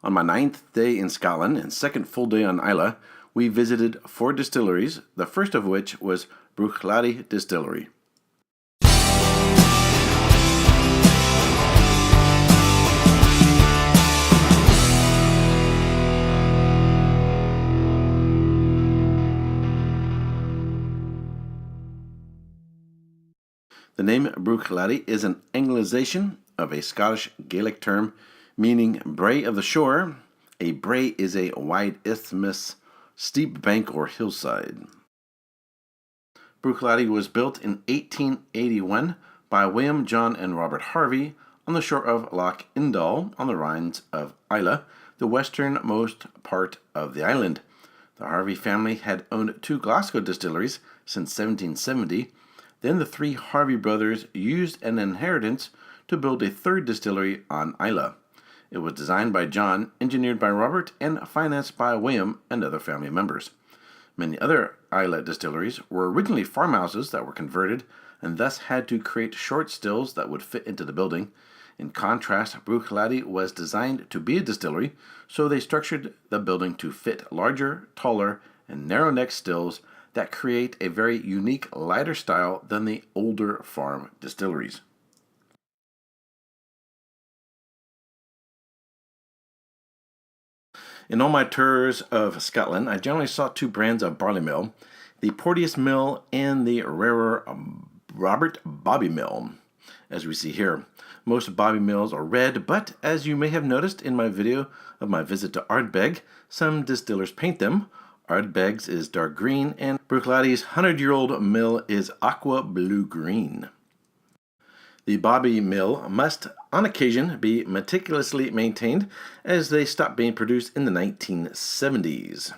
On my 9th day in Scotland and second full day on Islay, we visited 4 distilleries, the first of which was Bruichladdich Distillery. The name Bruichladdich is an Anglicization of a Scottish Gaelic term meaning brae of the shore. A brae is a wide isthmus, steep bank, or hillside. Bruichladdich was built in 1881 by William, John, and Robert Harvey on the shore of Loch Indal on the Rhines of Islay, the westernmost part of the island. The Harvey family had owned 2 Glasgow distilleries since 1770. Then the 3 Harvey brothers used an inheritance to build a 3rd distillery on Islay. It was designed by John, engineered by Robert, and financed by William and other family members. Many other Islay distilleries were originally farmhouses that were converted and thus had to create short stills that would fit into the building. In contrast, Bruichladdich was designed to be a distillery, so they structured the building to fit larger, taller, and narrow-neck stills that create a very unique, lighter style than the older farm distilleries. In all my tours of Scotland, I generally saw 2 brands of barley mill, the Porteous mill and the rarer Robert Bobby mill, as we see here. Most Bobby mills are red, but as you may have noticed in my video of my visit to Ardbeg, some distillers paint them. Ardbeg's is dark green, and Bruichladdich 100-year-old mill is aqua blue-green. The Bobby mill must, on occasion, be meticulously maintained, as they stopped being produced in the 1970s.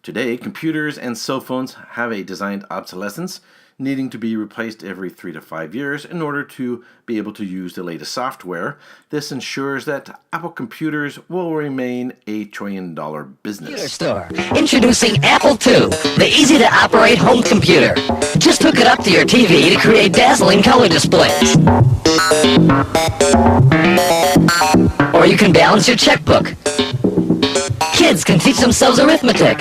Today, computers and cell phones have a designed obsolescence, needing to be replaced every 3 to 5 years in order to be able to use the latest software. This ensures that Apple computers will remain a $1 trillion business. Computer store. Introducing Apple II, the easy-to-operate home computer. Just hook it up to your TV to create dazzling color displays. Or you can balance your checkbook. Kids can teach themselves arithmetic.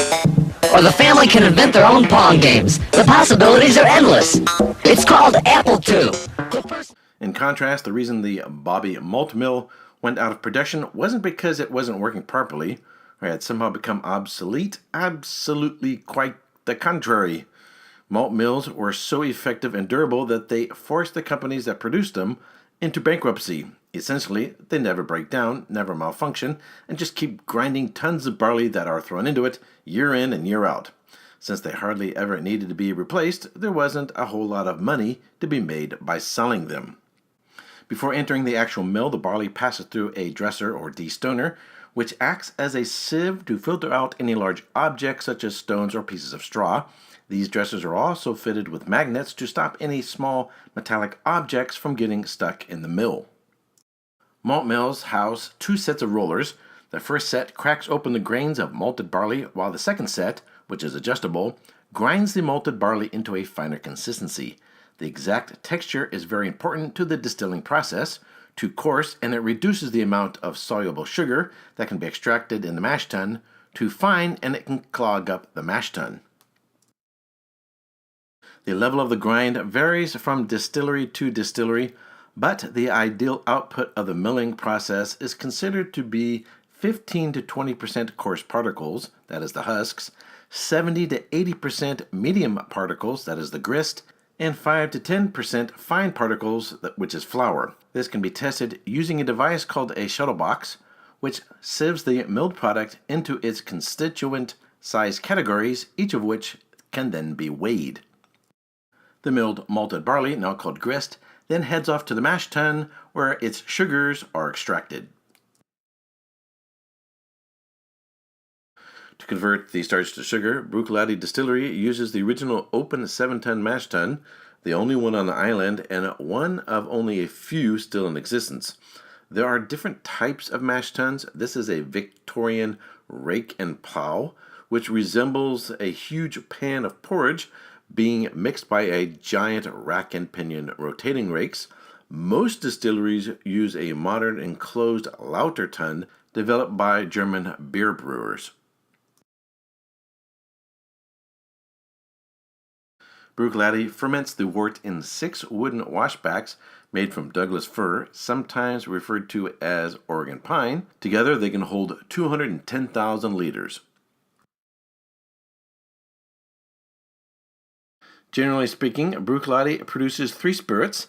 Or the family can invent their own Pong games. The possibilities are endless. It's called Apple II. In contrast, the reason the Bobby malt mill went out of production wasn't because it wasn't working properly or had somehow become obsolete. Absolutely quite the contrary. Malt mills were so effective and durable that they forced the companies that produced them into bankruptcy. Essentially, they never break down, never malfunction, and just keep grinding tons of barley that are thrown into it year in and year out. Since they hardly ever needed to be replaced, there wasn't a whole lot of money to be made by selling them. Before entering the actual mill, the barley passes through a dresser or destoner, which acts as a sieve to filter out any large objects such as stones or pieces of straw. These dressers are also fitted with magnets to stop any small metallic objects from getting stuck in the mill. Malt mills house 2 sets of rollers. The first set cracks open the grains of malted barley, while the second set, which is adjustable, grinds the malted barley into a finer consistency. The exact texture is very important to the distilling process. Too coarse, and it reduces the amount of soluble sugar that can be extracted in the mash tun. Too fine, and it can clog up the mash tun. The level of the grind varies from distillery to distillery, but the ideal output of the milling process is considered to be 15 to 20% coarse particles, that is the husks, 70 to 80% medium particles, that is the grist, and 5 to 10% fine particles, which is flour. This can be tested using a device called a shuttle box, which sieves the milled product into its constituent size categories, each of which can then be weighed. The milled malted barley, now called grist, then heads off to the mash tun where its sugars are extracted. To convert the starch to sugar, Bruichladdich Distillery uses the original open 7-ton mash tun, the only one on the island and one of only a few still in existence. There are different types of mash tuns. This is a Victorian rake and plow, which resembles a huge pan of porridge being mixed by a giant rack and pinion rotating rakes. Most distilleries use a modern enclosed Lauter tun developed by German beer brewers. Bruichladdich ferments the wort in 6 wooden washbacks made from Douglas fir, sometimes referred to as Oregon pine. Together they can hold 210,000 liters. Generally speaking, Bruichladdich produces 3 spirits,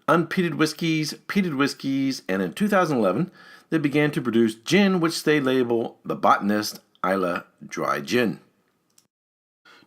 unpeated whiskies, peated whiskies, and in 2011 they began to produce gin, which they label the Botanist Islay Dry Gin.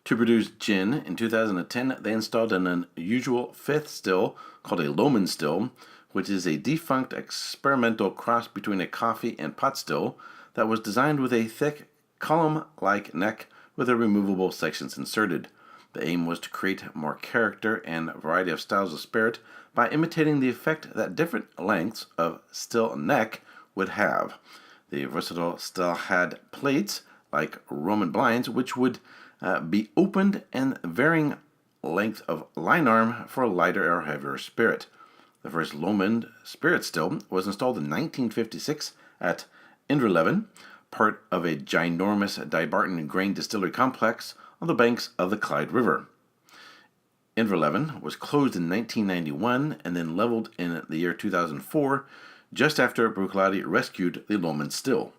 To produce gin, in 2010, they installed an unusual 5th still called a Lohmann still, which is a defunct experimental cross between a coffee and pot still that was designed with a thick, column-like neck with a removable sections inserted. The aim was to create more character and variety of styles of spirit by imitating the effect that different lengths of still neck would have. The versatile still had plates, like Roman blinds, which would be opened, and varying length of line arm for a lighter or heavier spirit. The first Lohmann spirit still was installed in 1956 at Inverleven, part of a ginormous Dumbarton grain distillery complex on the banks of the Clyde River. Inverleven was closed in 1991 and then leveled in the year 2004, just after Bruichladdich rescued the Lohmann still.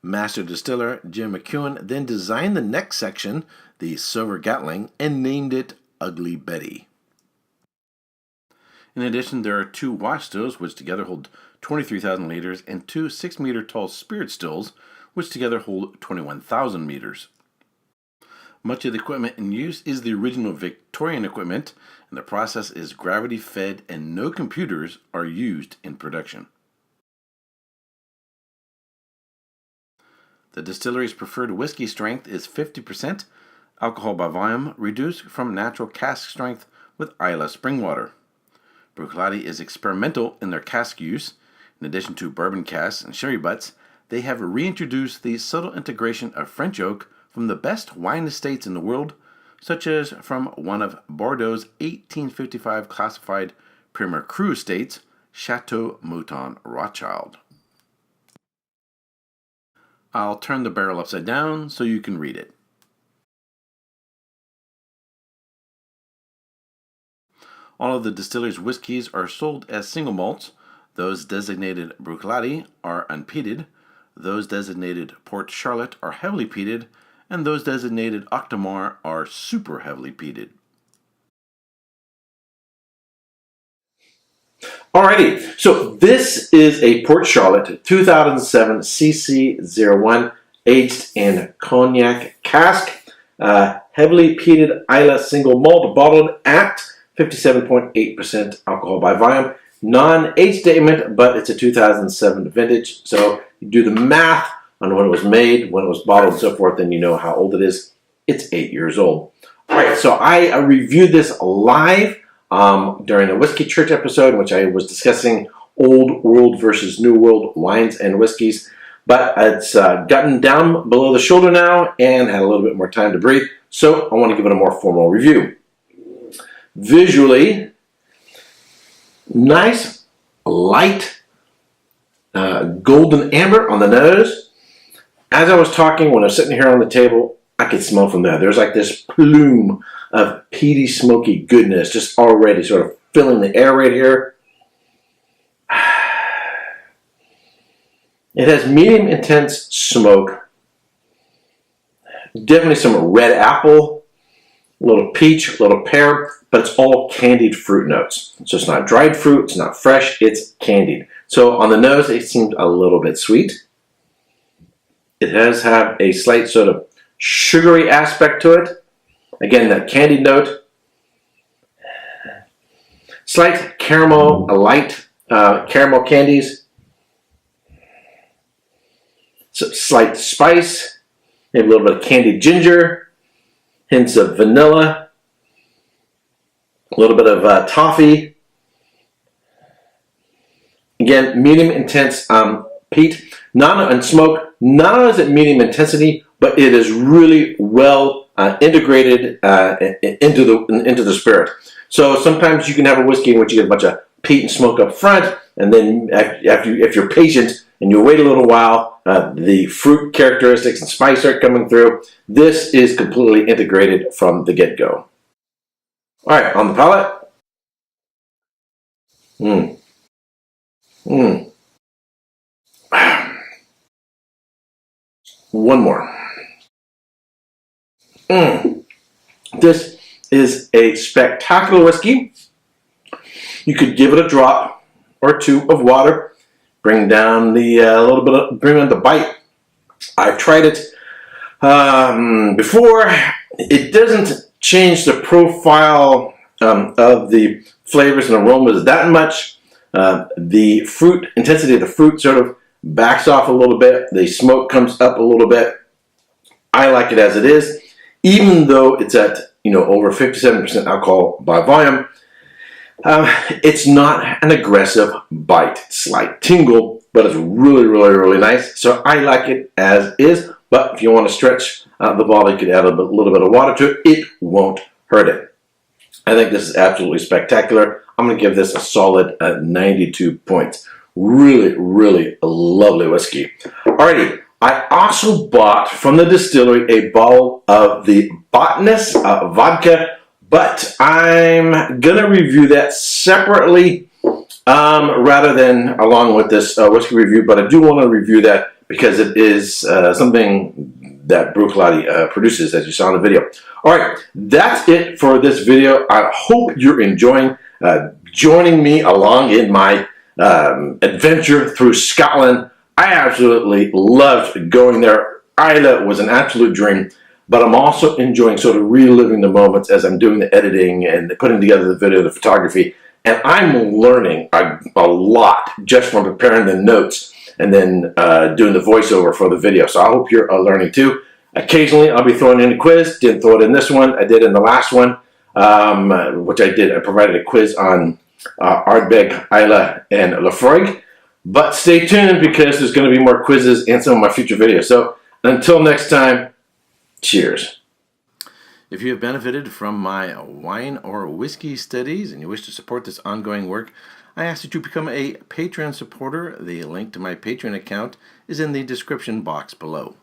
Master distiller Jim McEwen then designed the neck section, the Silver Gatling, and named it Ugly Betty. In addition, there are 2 wash stills, which together hold 23,000 liters, and 2 6-meter tall spirit stills, which together hold 21,000 meters. Much of the equipment in use is the original Victorian equipment, and the process is gravity-fed and no computers are used in production. The distillery's preferred whiskey strength is 50% alcohol by volume, reduced from natural cask strength with Islay spring water. Bruichladdich is experimental in their cask use. In addition to bourbon casks and sherry butts, they have reintroduced the subtle integration of French oak from the best wine estates in the world, such as from one of Bordeaux's 1855 classified Premier Cru estates, Chateau Mouton Rothschild. I'll turn the barrel upside down so you can read it. All of the distillery's whiskeys are sold as single malts. Those designated Bruichladdich are unpeated. Those designated Port Charlotte are heavily peated. And those designated Octomore are super heavily peated. Alrighty, so this is a Port Charlotte 2007 CC01 aged in cognac cask, heavily peated Islay single malt, bottled at 57.8% alcohol by volume. Non-age statement, but it's a 2007 vintage, so you do the math on when it was made, when it was bottled, and so forth, and you know how old it is. It's 8 years old. Alright, so I reviewed this live during a Whiskey Church episode in which I was discussing old world versus new world wines and whiskeys, but it's gotten down below the shoulder now and had a little bit more time to breathe, so I want to give it a more formal review. Visually, nice, light, golden amber on the nose. As I was talking, when I was sitting here on the table, I could smell from there. There's like this plume of peaty, smoky goodness just already sort of filling the air right here. It has medium intense smoke. Definitely some red apple, a little peach, a little pear, but it's all candied fruit notes. So it's not dried fruit, it's not fresh, it's candied. So on the nose, it seems a little bit sweet. It does have a slight sort of sugary aspect to it. Again, that candied note. Slight caramel, a light caramel candies. So slight spice, maybe a little bit of candied ginger, hints of vanilla, a little bit of toffee. Again, medium intense peat, and smoke. Not only is it medium intensity, but it is really well integrated into the spirit. So sometimes you can have a whiskey in which you get a bunch of peat and smoke up front, and then if you're patient and you wait a little while, the fruit characteristics and spice start coming through. This is completely integrated from the get-go. All right, on the palate. One more. This is a spectacular whiskey. You could give it a drop or two of water, bring down the bring down the bite. I've tried it before. It doesn't change the profile of the flavors and aromas that much. The fruit intensity of the fruit sort of backs off a little bit. The smoke comes up a little bit. I like it as it is, even though it's at over 57% alcohol by volume. It's not an aggressive bite, slight tingle, but it's really, really, really nice. So I like it as is. But if you want to stretch the bottle, you could add a little bit of water to it. It won't hurt it. I think this is absolutely spectacular. I'm going to give this a solid 92 points. Really, really lovely whiskey. Alrighty, I also bought from the distillery a bottle of the Botanist vodka, but I'm going to review that separately rather than along with this whiskey review. But I do want to review that because it is something that Bruichladdich produces, as you saw in the video. Alright, that's it for this video. I hope you're enjoying joining me along in my adventure through Scotland. I absolutely loved going there. Islay was an absolute dream, but I'm also enjoying sort of reliving the moments as I'm doing the editing and putting together the video, the photography, and I'm learning a lot just from preparing the notes and then doing the voiceover for the video. So I hope you're learning too. Occasionally I'll be throwing in a quiz. Didn't throw it in this one. I did in the last one, which I did. I provided a quiz on Ardbeg, Islay, and Laphroaig. But stay tuned because there's going to be more quizzes in some of my future videos. So until next time, cheers. If you have benefited from my wine or whiskey studies and you wish to support this ongoing work, I ask that you become a Patreon supporter. The link to my Patreon account is in the description box below.